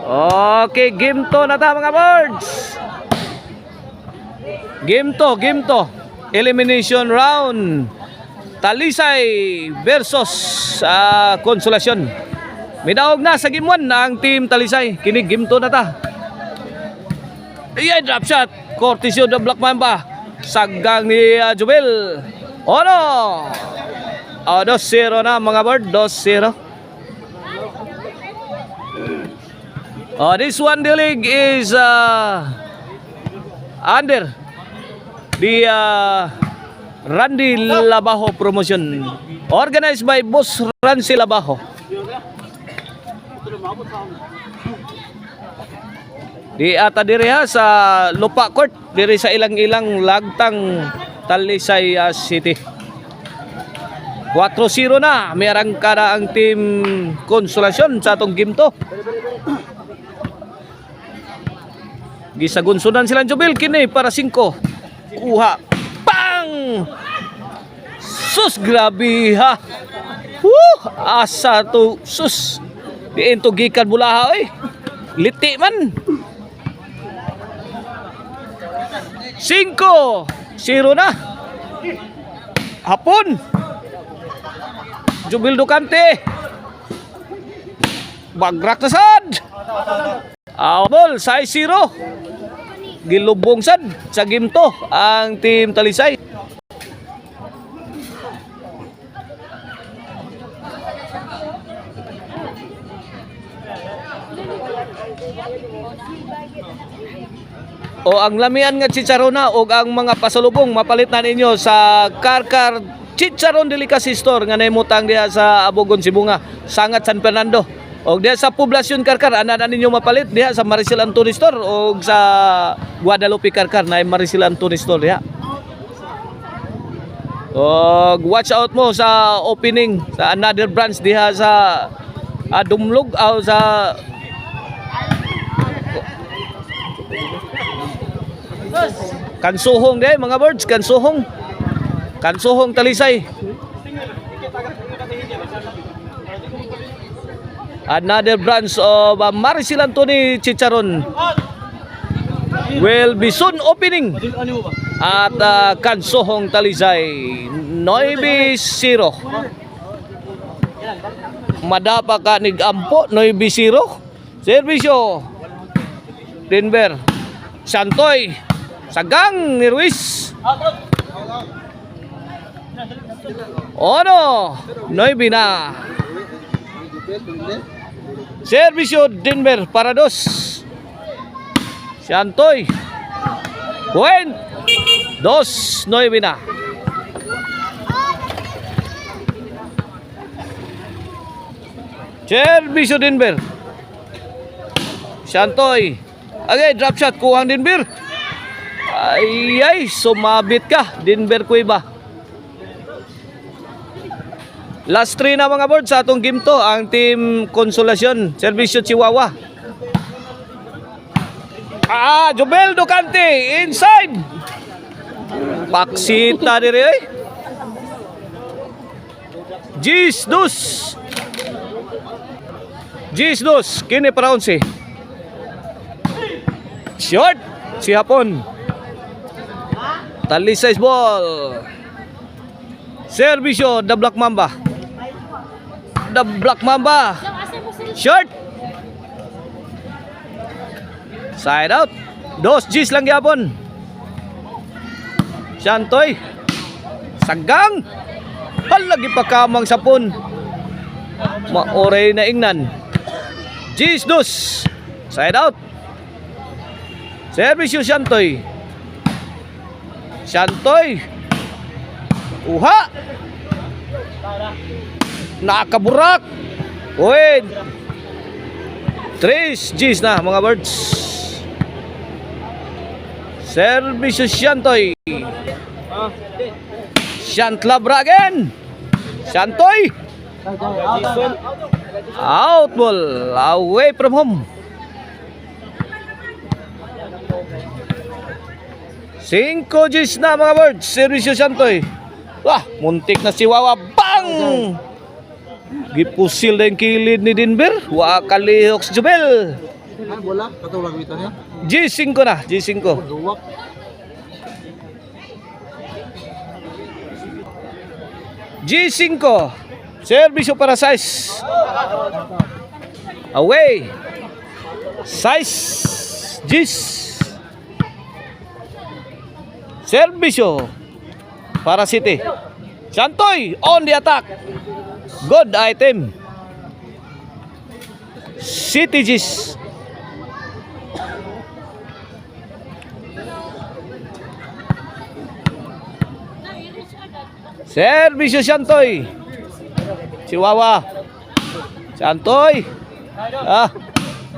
Okay, game to na ta mga birds. Game to. Elimination round. Talisay versus Consolacion. Midaog na sa game 1 ang team Talisay. Kini game to na ta. Ayan, drop shot. Cortisio the Black Mamba. Sagang ni Jubel. Ono. 2-0 na mga bird. 2-0. This one, the league is under the Randy Labajo promotion, organized by Boss Randy Labajo. Di ata diri sa Lupa Court, diri sa ilang-ilang lagtang Talisay City. 4-0 na, may arangkada ang team Consolacion sa atong game to. Gisagunsunan silang Jubel kini para 5. Kuha. Bang! Sus, grabe ha. Asa to sus. Diin to gikan bulaha oy. Liti man. 5-0 na. Hapon. Jubel Ducante. Bagrak na sad. Ball, 6-0. Gilubong sad sa game to ang team Talisay. O ang lamian nga chicharona o ang mga pasalubong mapalit na ninyo sa Karkar Chicharon Delicacy Store nga naimutang diha sa Abogon Sibunga, Sangat San Fernando. Og diha sa Poblacion Karkar ana na ninyo mapalit diha sa Maricel Anthony Store og sa Guadalupe Karkar na Maricel Anthony Store diha. Og watch out mo sa opening sa another branch diha sa Dumlog o sa Kansuhong diha mga birds, Kansuhong Talisay. Another branch of Maricel Anthony Chicharon will be soon opening at Kansuhong Talisay. 9-0. Madapa ka nigampo 9-0. Servisyo Denver Santoy Sagang ni Ruiz. Ono 9 na. Servisyo Denver para 2. Santoy. Buen. 2-9 na. Servisyo Denver. Santoy. Okay, drop shot kuhang Denver. Ay, sumabit ka Denver Cueva. Last 3 na mga board sa atong game to ang team Consolacion, Servisyo Chihuahua. Jubel Ducante inside. Paksita diri eh. Gis dos kini para 11. Short si Hapon. Talisay ball. Servisyo the Black Mamba. Short. Side out. 2 Gs lang gyapon. Santoy. Sagang. Halagi pa kamang sapon. Maoray na ingnan. Gs 2. Side out. Servisyo Santoy. Uha. Nakaburak. Wait. 3 Gs na mga birds. Servisyo Santoy. Shantlabra again. Santoy. Out ball. Away from home. 5 Gs na mga birds. Servisyo Santoy. Muntik na si Wawa. Bang! Gipusil na yung kilid ni Denver. Wa kalihok si Jobel. Ay, bola. Katulog ito niya. G5 na, G5. Luwak. G5. Servisyo para size. Away. Size. Gis. Servisyo para City. Santoy on the attack. Good item. City Gis. Servisyo Santoy. Chihuahua. Santoy.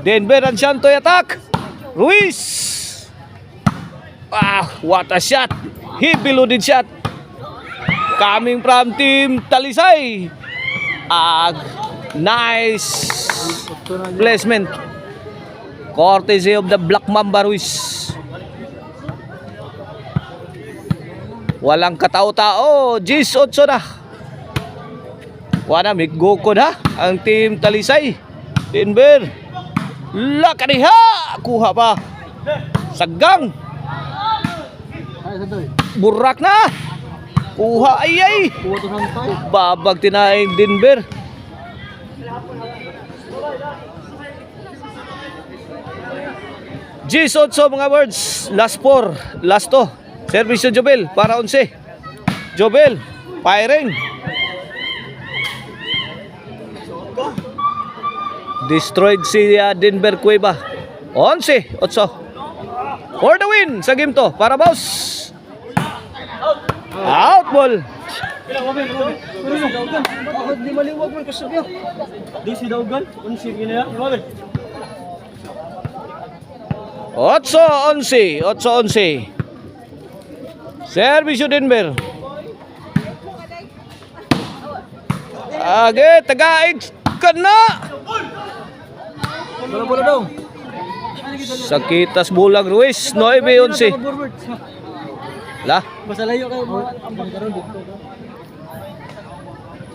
Denver and Santoy attack. Ruiz. What a shot. Heavy loaded shot. Coming from Team Talisay. Nice placement. Courtesy of the Black Mamba Ruiz. Walang katao-tao. Gis 8 na. Wala, may gukod ha. Ang Team Talisay. Denver. Lakadiha. Kuha pa. Sagang. Burak na. Kuha. Ay. Babag tinaing Denver. Gis 8 mga words. Last 4. Last 2. Servisyo Jobel para 11. Jobel firing. Destroyed si Denver Cueva. 11, 8. For the win sa game to para boss. Out ball. Di maliwag man kasabyo. Di si Daugan. Unsig niya. 8-11. 8-11. Servisyo Denver. Tagaig ka na. Bola-bola daw. Sakitas bulag Ruiz. 9-11. Lah. Basta layo kayo. Ambang karon dito.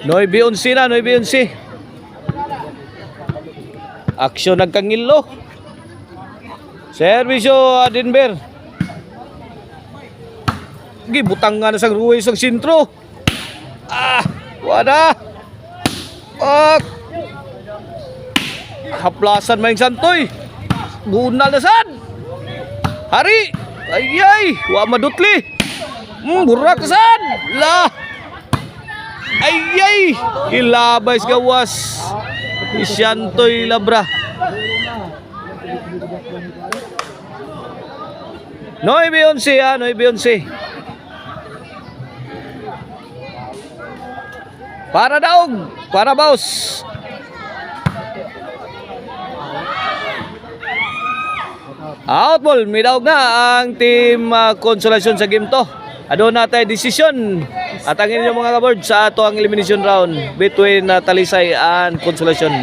9-11 na. 9-11. Aksyon nagkangilo. Servisyo Denver. Gibutang nga na sa Ruiz ang sintro. Wala. Haplasan may Santoy. Bunal na sad. Hari. Ayay. Wa madutli. Burak na sad. La. Ayay. Hilabay sa gawas. Santoy labra. 9-11 ha. 9-11. Para daog, para boss. Out ball, may daog na ang Team Consolation sa game to. Adon na tayo decision. At ang inyong mga kaboard sa ato ang elimination round between Talisay and Consolation.